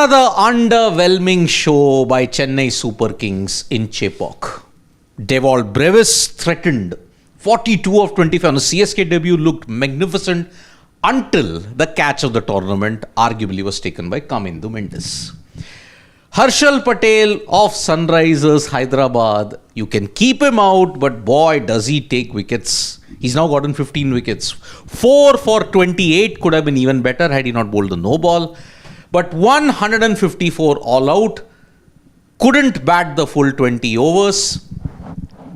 Another underwhelming show by Chennai Super Kings in Chepauk. Deval Brevis threatened. 42 of 25 on the CSK debut looked magnificent until the catch of the tournament arguably was taken by Kamindu Mendes. Harshal Patel of Sunrisers Hyderabad, you can keep him out, but boy does he take wickets. He's now gotten 15 wickets. 4 for 28 could have been even better had he not bowled the no ball. But 154 all out, couldn't bat the full 20 overs.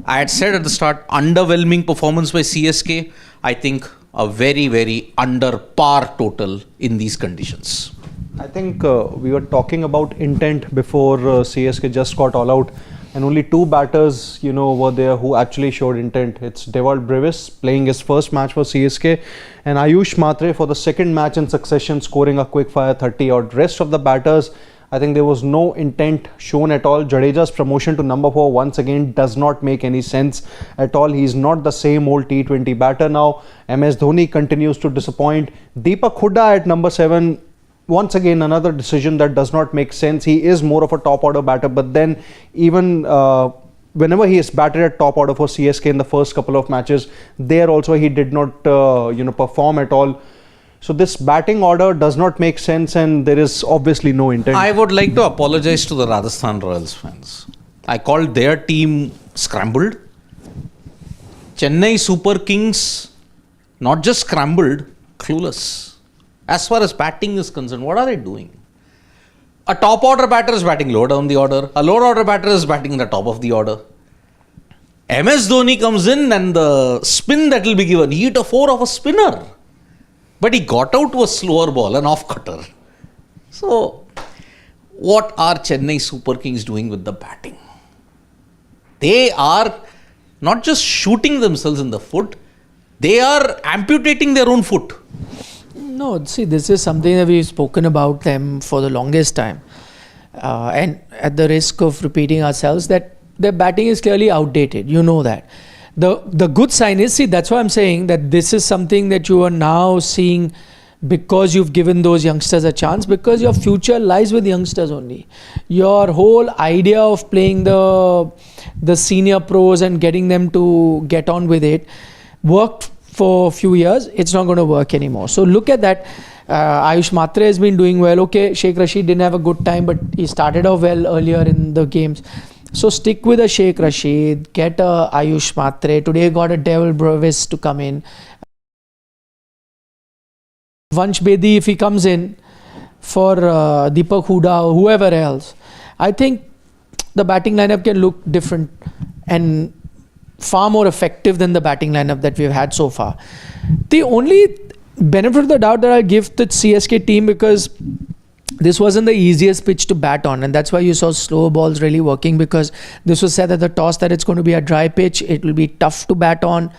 I had said at the start, underwhelming performance by CSK. I think a very, very under par total in these conditions. I think we were talking about intent before CSK just got all out, and only two batters, were there who actually showed intent. It's Deval Brevis playing his first match for CSK, and Ayush Matre for the second match in succession scoring a quick fire 30 odd. Rest of the batters, I think there was no intent shown at all. Jadeja's promotion to number 4 once again does not make any sense at all. He's not the same old T20 batter now. MS Dhoni continues to disappoint. Deepak Huda at number 7. Once again, another decision that does not make sense. He is more of a top order batter, but then even whenever he is batted at top order for CSK in the first couple of matches, there also he did not perform at all. So this batting order does not make sense, and there is obviously no intent. I would like to apologize to the Rajasthan Royals fans. I called their team scrambled. Chennai Super Kings, not just scrambled, clueless. As far as batting is concerned, what are they doing? A top order batter is batting low down the order. A lower order batter is batting the top of the order. MS Dhoni comes in, and the spin that will be given, he hit a 4 of a spinner. But he got out to a slower ball, an off cutter. So, what are Chennai Super Kings doing with the batting? They are not just shooting themselves in the foot, they are amputating their own foot. No, see, this is something that we've spoken about them for the longest time. And at the risk of repeating ourselves, that their batting is clearly outdated. You know that. The good sign is, see, that's why I'm saying that this is something that you are now seeing because you've given those youngsters a chance, because your future lies with youngsters only. Your whole idea of playing the senior pros and getting them to get on with it worked for a few years. It's not going to work anymore. So look at that. Ayush Matre has been doing well. Okay, Sheikh Rashid didn't have a good time, but he started off well earlier in the games. So stick with a Sheikh Rashid, get a Ayush Matre. Today got a Deval Brevis to come in. Vansh Bedi, if he comes in for Deepak Huda or whoever else, I think the batting lineup can look different and far more effective than the batting lineup that we've had so far. The only benefit of the doubt that I'll give the CSK team, because this wasn't the easiest pitch to bat on, and that's why you saw slow balls really working, because this was said at the toss that it's going to be a dry pitch, it will be tough to bat on.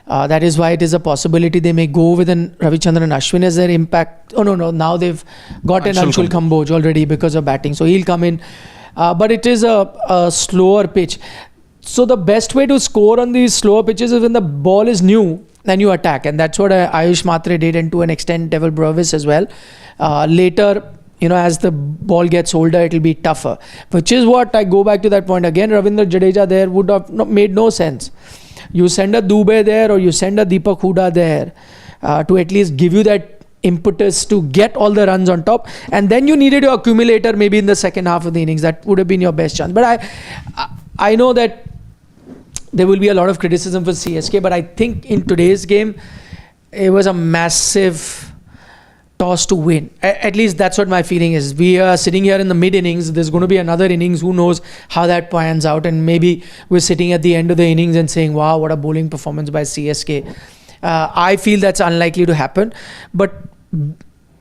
That is why it is a possibility they may go with an Ravichandran Ashwin as their impact. Oh no, now they've got an Anshul Kamboj already because of batting, so he'll come in. But it is a slower pitch. So the best way to score on these slower pitches is when the ball is new and you attack, and that's what Ayush Matre did, and to an extent Deval Brevis as well. Later, as the ball gets older, it'll be tougher, which is what I go back to that point again. Ravindra Jadeja there would have made no sense. You send a Dubey there, or you send a Deepak Huda there to at least give you that impetus to get all the runs on top, and then you needed your accumulator maybe in the second half of the innings. That would have been your best chance. But I know that there will be a lot of criticism for CSK, but I think in today's game, it was a massive toss to win. At least that's what my feeling is. We are sitting here in the mid-innings. There's going to be another innings. Who knows how that pans out? And maybe we're sitting at the end of the innings and saying, wow, what a bowling performance by CSK. I feel that's unlikely to happen. But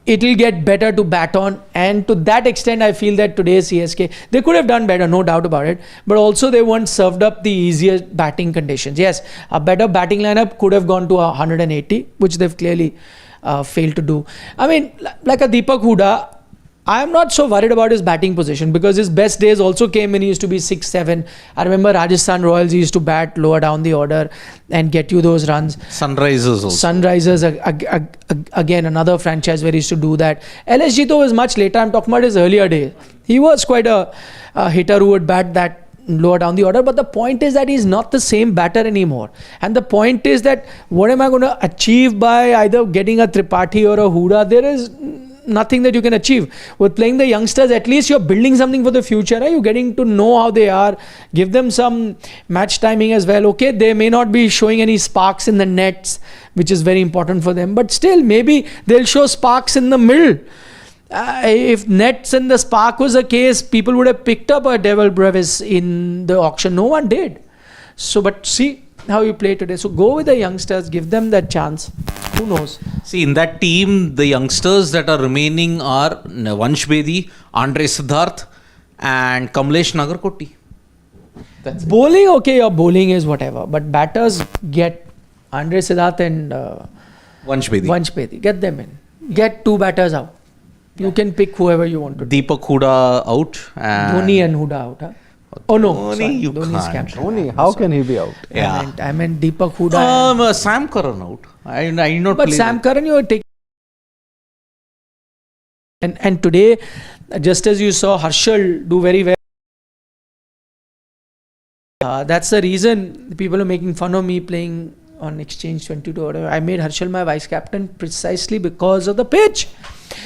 it'll get better to bat on, and to that extent I feel that today's CSK, they could have done better, no doubt about it, but also they weren't served up the easier batting conditions. Yes, a better batting lineup could have gone to 180, which they've clearly failed to do. I mean, like a Deepak Huda, I'm not so worried about his batting position because his best days also came when he used to be 6, 7. I remember Rajasthan Royals, he used to bat lower down the order and get you those runs. Sunrisers also. Sunrisers, again, another franchise where he used to do that. LSG though was much later. I'm talking about his earlier days. He was quite a hitter who would bat that lower down the order. But the point is that he's not the same batter anymore. And the point is that what am I going to achieve by either getting a Tripathi or a Huda? There is nothing that you can achieve. With playing the youngsters, at least you're building something for the future. Right? You're getting to know how they are. Give them some match timing as well. Okay, they may not be showing any sparks in the nets, which is very important for them. But still, maybe they'll show sparks in the middle. If nets and the spark was the case, people would have picked up a Devil Brevis in the auction. No one did. So, but see how you play today. So go with the youngsters, give them that chance. Who knows? See, in that team, the youngsters that are remaining are Vansh Bedi, Andre Siddharth, and Kamlesh Nagarkoti. That's bowling, okay, your bowling is whatever. But batters, get Andre Siddharth and Vansh Bedi. Get them in. Get 2 batters out. You can pick whoever you want to. Deepak Huda out. Dhoni and Huda out. Huh? Oh no, Dhoni, you Dhoni's can't. captain. Dhoni, how can he be out? Yeah. I meant Deepak Huda. Sam Curran out. I not But play Sam that. Curran, you are taking. And today, just as you saw Harshal do very well. That's the reason people are making fun of me playing on Exchange 22 or whatever. I made Harshal my vice captain precisely because of the pitch.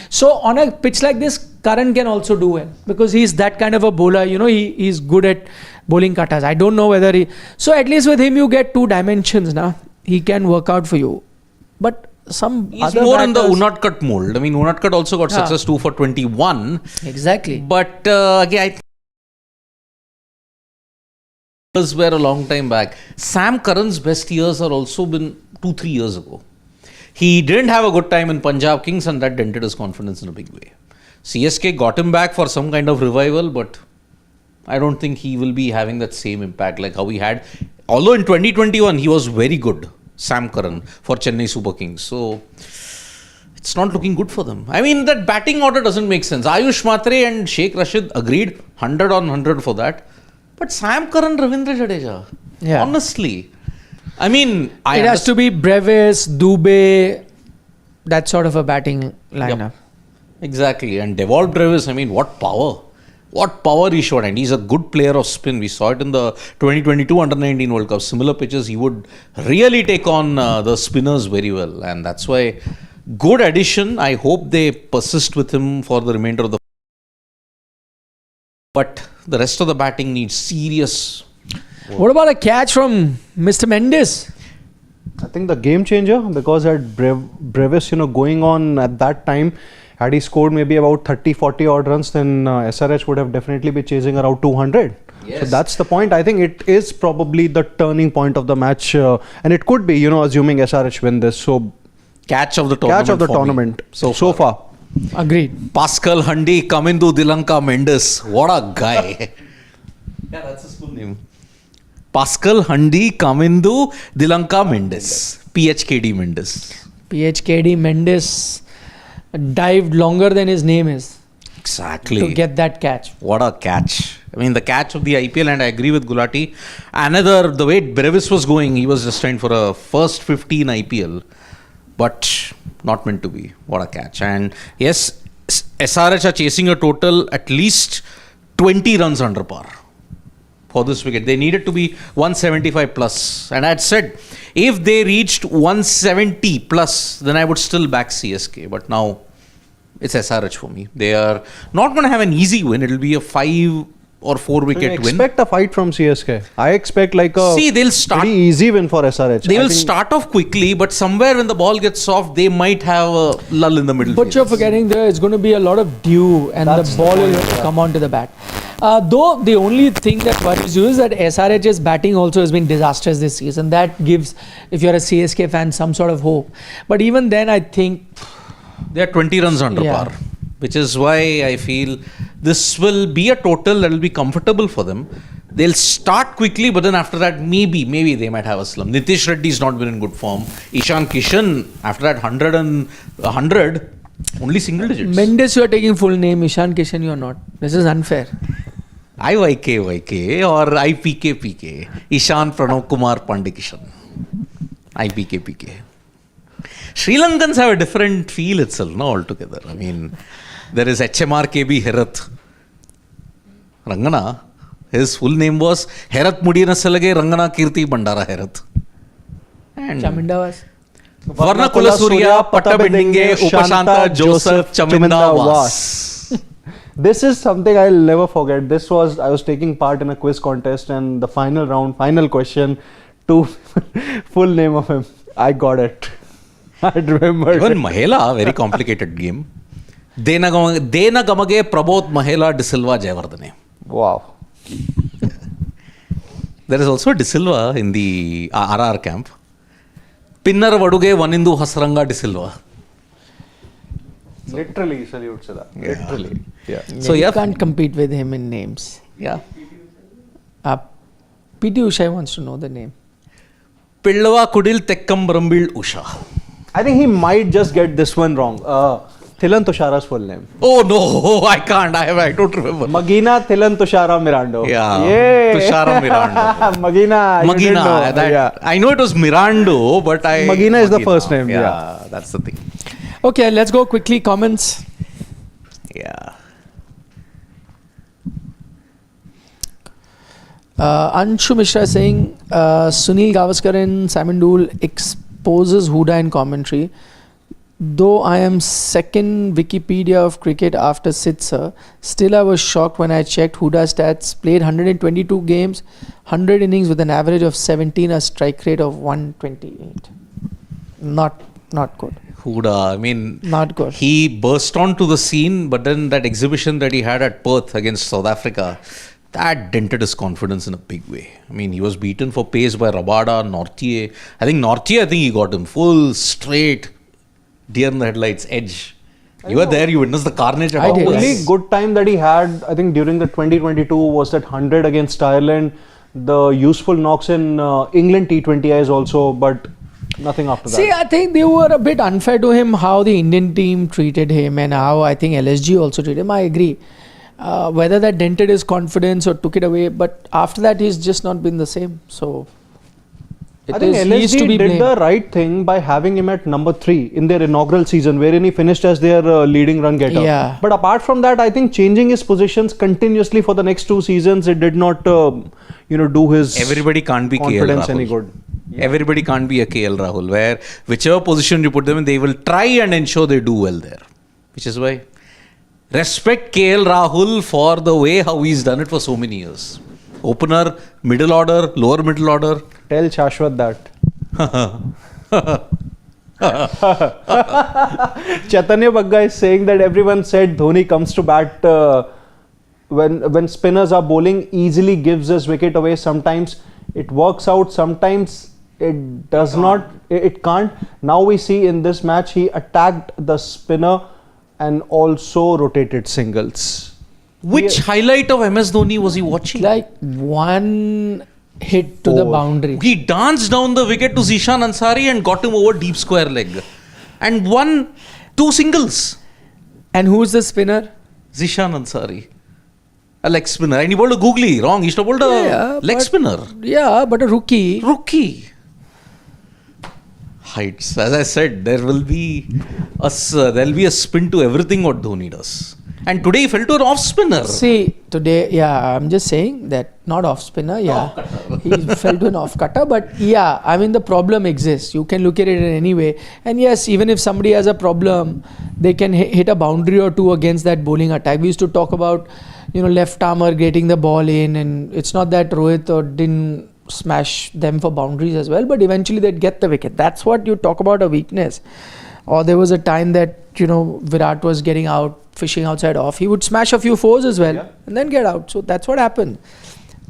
So on a pitch like this, Curran can also do well because he's that kind of a bowler. You know, he's good at bowling katas. I don't know whether he. So at least with him, you get 2 dimensions now. He can work out for you. But some He's other more in the batters- Unadkat mold. I mean, Unadkat also got success 2 for 21. Exactly. But again, I think were a long time back. Sam Curran's best years are also been 2-3 years ago. He didn't have a good time in Punjab Kings and that dented his confidence in a big way. CSK got him back for some kind of revival, but I don't think he will be having that same impact like how he had. Although in 2021 he was very good, Sam Curran, for Chennai Super Kings. So it's not looking good for them. I mean, that batting order doesn't make sense. Ayush Matre and Sheikh Rashid agreed 100 on 100 for that. But Sam Curran, Ravindra Jadeja, Yeah. honestly, I mean, It has to be Brevis, Dubey, that sort of a batting lineup. Yep. Exactly. And Devol Brevis, I mean, what power. What power he showed. And he's a good player of spin. We saw it in the 2022 Under-19 World Cup. Similar pitches, he would really take on the spinners very well. And that's why, good addition. I hope they persist with him for the remainder of the. But the rest of the batting needs serious. What about a catch from Mr. Mendes? I think the game changer, because had Brevis, going on at that time, had he scored maybe about 30-40 odd runs, then SRH would have definitely been chasing around 200. Yes. So that's the point. I think it is probably the turning point of the match, and it could be, assuming SRH win this. So Catch of the tournament. catch of the for me. tournament so far. Agreed. Pascal Handi, Kamindu Dilanka Mendes. What a guy. Yeah, that's his full name. Pascal Handi, Kamindu Dilanka Mendes. PHKD Mendes. PHKD Mendes dived longer than his name is Exactly. to get that catch. What a catch. I mean, the catch of the IPL, and I agree with Gulati. The way Brevis was going, he was destined for a first 15 IPL. But not meant to be. What a catch. And yes, SRH are chasing a total at least 20 runs under par for this wicket. They needed to be 175 plus. And I had said, if they reached 170 plus, then I would still back CSK. But now, it's SRH for me. They are not going to have an easy win. It will be a 5 or 4 So wicket you win. expect a fight from CSK. I expect like a they'll start. pretty easy win for SRH. They I will think start off quickly, but somewhere when the ball gets soft, they might have a lull in the middle. But you're phases. forgetting there is going to be a lot of dew and That's the the ball point, will yeah. come onto the bat. Though the only thing that worries you is that SRH's batting also has been disastrous this season. That gives, if you're a CSK fan, some sort of hope. But even then, I think They are 20 runs under Yeah. par, which is why I feel this will be a total that will be comfortable for them. They'll start quickly, but then after that, maybe they might have a slump. Nitish Reddy's not been in good form. Ishan Kishan, after that 100, Only single digits. Mendes, you are taking full name. Ishan Kishan, you are not. This is unfair. IYK or IPK. Ishan Pranav Kumar Pandikishan. IPK. Sri Lankans have a different feel itself, no, altogether. I mean, there is HMRKB Herath. Rangana, his full name was Herath Mudina Salage Rangana Kirti Bandara Herath. And Chaminda was. Varna Kula Surya Patabindinge Upashanta Joseph Chaminda Was. This is something I'll never forget. I was taking part in a quiz contest, and the final round, final question, full name of him. I got it. I remember. Even Mahela, very complicated game. Dena Gamage Prabodh Mahela De Silva Jayavardhane. Wow. There is also De Silva in the RR camp. Pinnar Vaduge Vanindu Hasranga De Silva. Literally salute to that. Literally. Yeah. So you can't compete with him in names. Yeah. PT Usha wants to know the name. Pillava Kudil Tekkam Brambil Usha. I think he might just get this one wrong. Thilan Tushara's full name. Oh no, I can't. I don't remember. Magina Thilan Tushara Mirando. Yeah. Yay. Tushara Mirando. Magina. I know it was Mirando, but Magina is the first name. Yeah. That's the thing. Okay, let's go quickly. Comments. Yeah. Anshu Mishra is saying Sunil Gavaskar and Simon Dool exposes Huda in commentary. Though I am second Wikipedia of cricket after Sitzer, still I was shocked when I checked Huda stats. Played 122 games, 100 innings with an average of 17, a strike rate of 128. Not good. Huda, I mean, Not good. he burst onto the scene, but then that exhibition that he had at Perth against South Africa, that dented his confidence in a big way. I mean, he was beaten for pace by Rabada, Northier. I think he got him full, straight, deer in the headlights, edge. You were there, you witnessed the carnage. I did. The only good time that he had, I think, during the 2022 was that 100 against Ireland. The useful knocks in England T20Is also, but nothing after that. See, I think they were a bit unfair to him how the Indian team treated him and how I think LSG also treated him. I agree. Whether that dented his confidence or took it away, but after that he's just not been the same. So I think he is to LSG be did blamed. the right thing by having him at number 3 in their inaugural season, wherein he finished as their leading run getter. Yeah. But apart from that, I think changing his positions continuously for the next 2 seasons, it did not, do his Everybody can't be KL confidence Rahul. any good. Everybody can't be a KL Rahul, where whichever position you put them in, they will try and ensure they do well there. Which is why respect KL Rahul for the way how he's done it for so many years. Opener, middle order, lower middle order. Tell Shashwat that. Chaitanya Bagga is saying that everyone said Dhoni comes to bat when spinners are bowling, easily gives his wicket away. Sometimes it works out, sometimes it does not. It can't. Now we see in this match he attacked the spinner and also rotated singles. Which highlight of MS Dhoni was he watching? Like one hit to the boundary. He danced down the wicket to Zishan Ansari and got him over deep square leg. And won 2 singles. And who's the spinner? Zishan Ansari. A leg spinner. And he bowled a googly. Wrong. He should have bowled a leg spinner. Yeah, but a rookie. Heights. As I said, there will be a spin to everything what Dhoni does. And today he fell to an off spinner. See, today, I'm just saying that not off spinner, he fell to an off cutter, but the problem exists. You can look at it in any way. And yes, even if somebody has a problem, they can hit a boundary or 2 against that bowling attack. We used to talk about, left armour getting the ball in, and it's not that Rohit didn't smash them for boundaries as well, but eventually they'd get the wicket. That's what you talk about a weakness. Or there was a time that, Virat was getting out, fishing outside off. He would smash a few 4s as well and then get out. So that's what happened.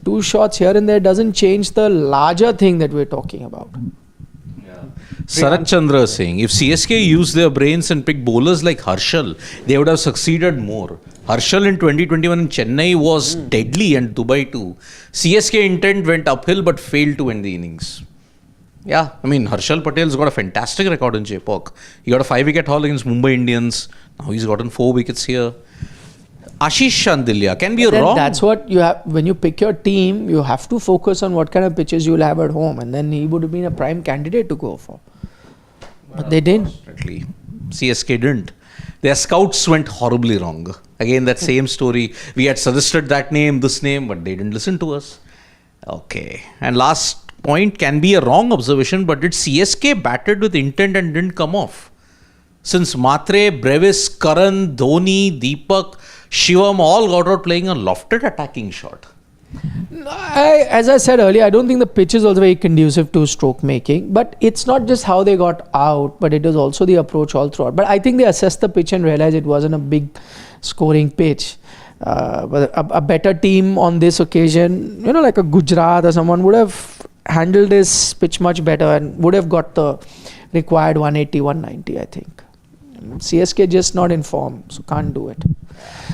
2 shots here and there doesn't change the larger thing that we're talking about. Sarat Chandra is saying, if CSK used their brains and picked bowlers like Harshal, they would have succeeded more. Harshal in 2021 in Chennai was deadly, and Dubai too. CSK intent went uphill but failed to end the innings. Yeah, Harshal Patel's got a fantastic record in Chepauk. He got a 5-wicket haul against Mumbai Indians. Now he's gotten 4 wickets here. Ashish Chandilya can be a Then wrong. that's what you have when you pick your team. You have to focus on what kind of pitches you'll have at home, and then he would have been a prime candidate to go for. But they didn't. Unfortunately, CSK didn't. Their scouts went horribly wrong. Again, that same story. We had suggested that name, this name, but they didn't listen to us. Okay. And last point can be a wrong observation, but did CSK batted with intent and didn't come off? Since Matre, Brevis, Karan, Dhoni, Deepak, Shivam all got out playing a lofted attacking shot. As I said earlier, I don't think the pitch is also very conducive to stroke making. But it's not just how they got out, but it was also the approach all throughout. But I think they assessed the pitch and realized it wasn't a big scoring pitch. But a better team on this occasion, like a Gujarat or someone, would have handled this pitch much better and would have got the required 180, 190, I think. CSK just not in form, so can't do it.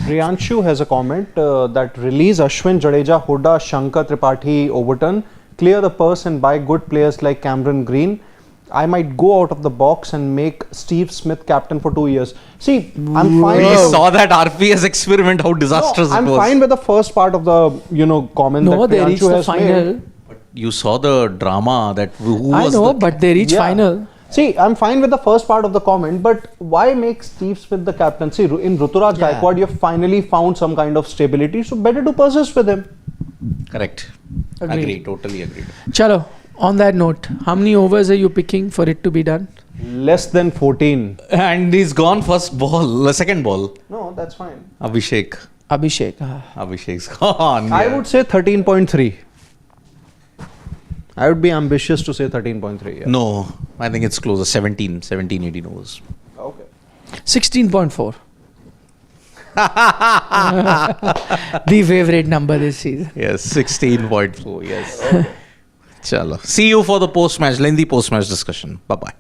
Priyanshu has a comment that release Ashwin, Jadeja, Huda, Shankar, Tripathi, Overton, clear the purse and buy good players like Cameron Green. I might go out of the box and make Steve Smith captain for 2 years. See, I'm fine. We with saw that RPS experiment, how disastrous I'm it was. fine with the first part of the comment No, that they reached Priyanshu the has final. made. You saw the drama that who I was know, the but they reached Yeah. final. See, I'm fine with the first part of the comment, but why make Steve Smith the captain? See, in Ruturaj Yeah. Gaikwad, you've finally found some kind of stability, so better to persist with him. correct. Agreed. Agree, totally agreed. Chalo, on that note, how many overs are you picking for it to be done? Less than 14. And he's gone first ball, second ball. No, that's fine. Abhishek. Abhishek. Abhishek's gone. I yeah. would say 13.3. I would be ambitious to say 13.3. Yeah. No, I think it's closer. 17, 18 overs. Okay. 16.4. The favorite number this season. Yes, 16.4. Yes. Chalo. See you for the post-match, lengthy post-match discussion. Bye-bye.